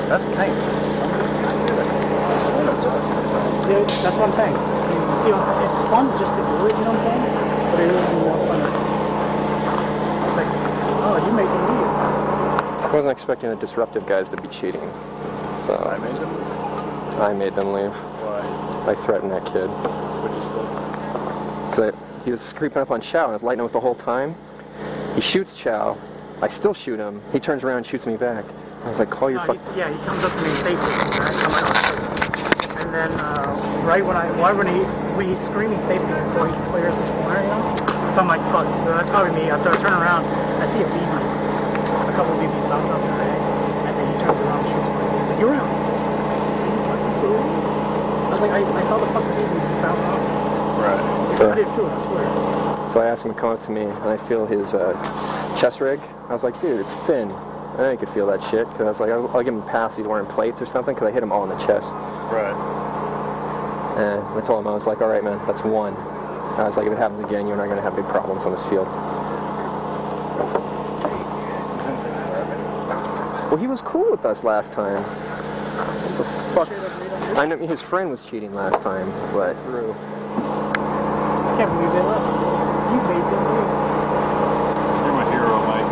That's tight. Yeah, that's what I'm saying. You see what I'm saying? It's fun just to do it, you know what I'm saying? But it would be more fun. It's like, oh, you made them leave. I wasn't expecting the disruptive guys to be cheating. So I made them leave? I made them leave. Why? I threatened that kid. What'd you say? Because he was creeping up on Chow and I was lighting up the whole time. He shoots Chow. I still shoot him. He turns around and shoots me back. I was like, call your fuck. Yeah, he comes up to me and Safeties, right? And then right when he's screaming Safety before he clears his corner, you know? So I'm like, fuck, so that's probably me. So I turn around, I see a BB. A couple of BBs bounce off the bag, and then he turns around and shoots me. He's like, you're out. Are you fucking serious? I was like, I saw the fucking BBs just bounce off. Right. So, I did too, I swear. So I asked him to come up to me, and I feel his chest rig. I was like, dude, it's thin. I know you could feel that shit, because I was like, I'll give him a pass. He's wearing plates or something, because I hit him all in the chest. Right. And I told him, I was like, all right, man, that's one. I was like, if it happens again, you're not going to have big problems on this field. Well, he was cool with us last time. What the fuck? I know his friend was cheating last time, but... I can't believe they left. You made them leave. You're my hero, Mike.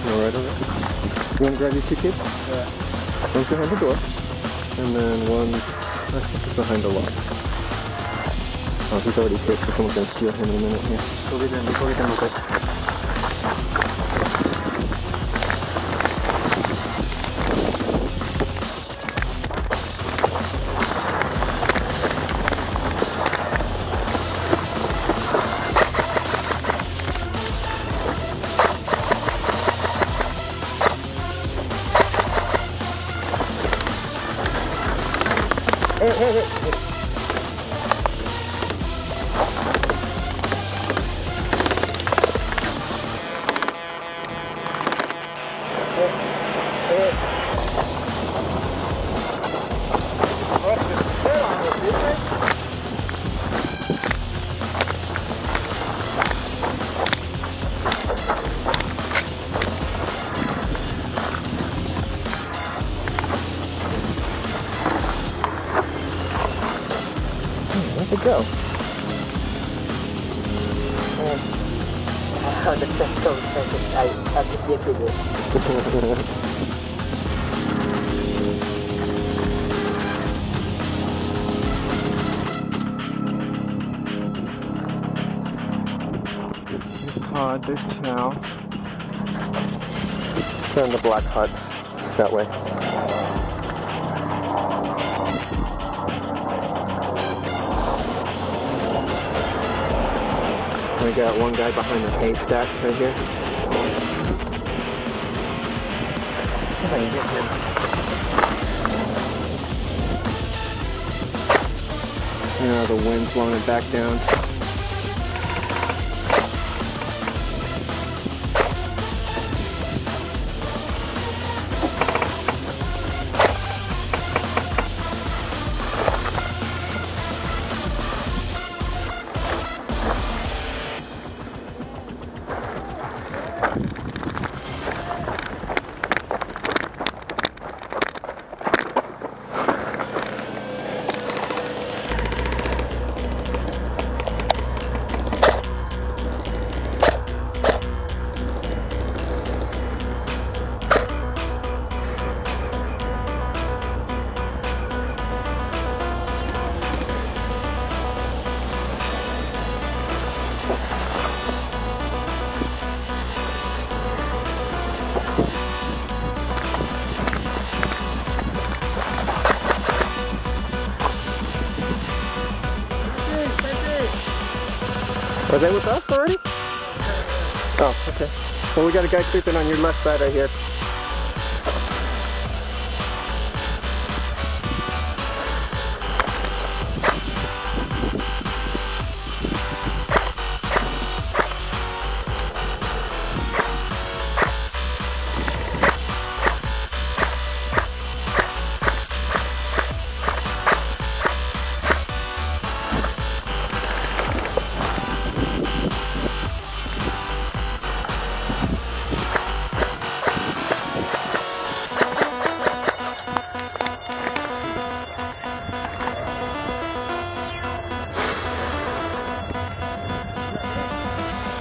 Alright, alright. You want to grab these two kids? Yeah. One's behind the door, and then one's, I think, is behind the lock. Oh, he's already hit, so someone's going to steal him in a minute here. Go get them real quick. Hey. Where'd it go? The test code says I have to get with it. There's Todd, there's Chow. They're in the black huts, that way. We got one guy behind the haystacks right here. Let's see if I can get him. Yeah, the wind's blowing it back down. they with us already? Oh, okay. Well, we got a guy creeping on your left side right here.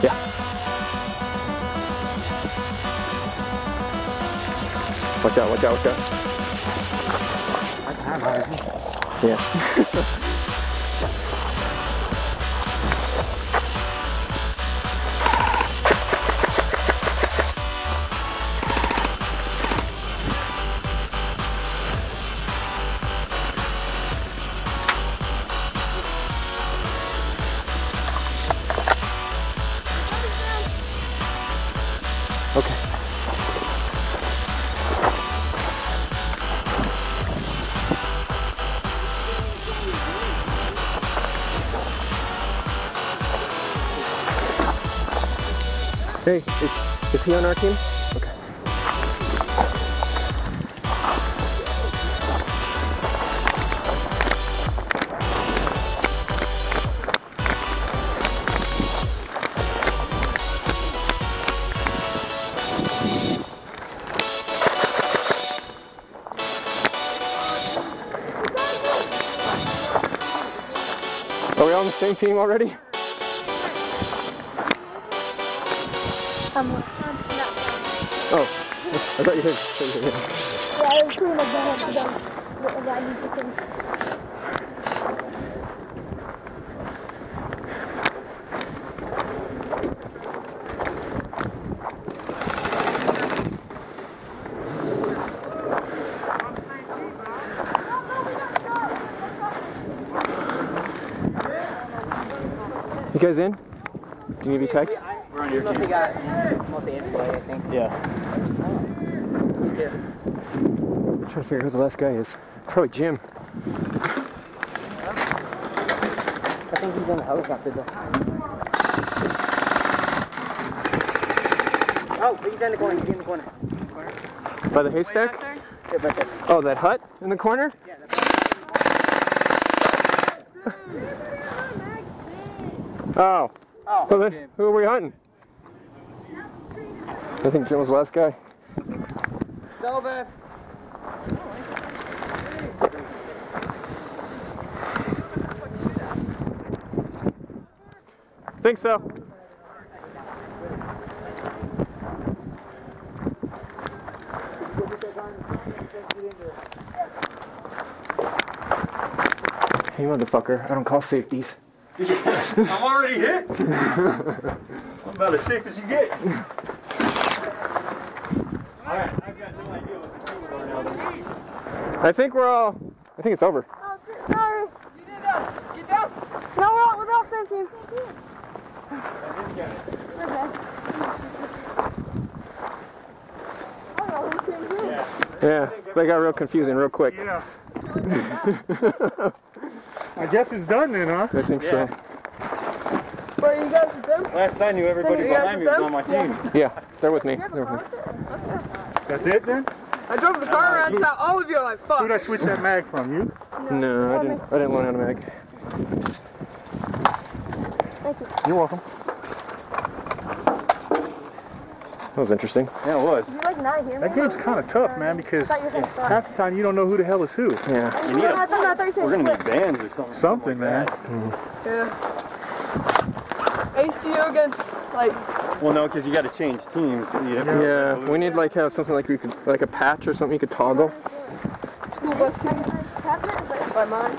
Yeah. Watch out, watch out, watch out. Yeah. Okay. Hey, is he on our team? Okay. Are we on the same team already? No. Oh, I thought you did. Yeah, it was pretty much done. I need to finish. You guys in? Do you need to be tagged? We're on your Mostly team. got mostly info, I think. Yeah. Me too. I'm trying to figure out who the last guy is. Probably Jim. I think he's in the helicopter though. Oh, he's in the corner. He's in the corner. By the haystack? Yeah, right there. Oh, that hut in the corner? Yeah, that's Oh. Oh, Well, then, who are we hunting? I think Jim was the last guy. it's over. Think so. Hey, motherfucker, I don't call safeties. I'm already hit. I'm about as safe as you get. Alright, I've got no idea what the team's going on. I think it's over. Oh, shit, sorry. You did that. Get down. No, we're all same team. We're good. Oh, no, we're team too. Yeah, they got real confusing real quick. Yeah. I guess it's done then, huh? I think so. Where are you guys with them? Last I knew, everybody You guys behind me with was them? on my team. Yeah, they're with me. They're with me. That's it then? I drove the car around and all of you are like, fuck. Who'd I switch that mag from? You? No, I didn't learn how to mag. Thank you. You're welcome. That was interesting. Yeah, it was. You like not hear me? That game's kind of tough, man, because I thought you were saying start. half the time you don't know who the hell is who. Yeah. You need I thought you were saying We're gonna split. need bands or something. Something, man. Yeah. ACU against, like... Well, no, because you got to change teams. Yeah, we need like have something like we could like a patch or something you could toggle. School bus team. Cabinet is right by mine.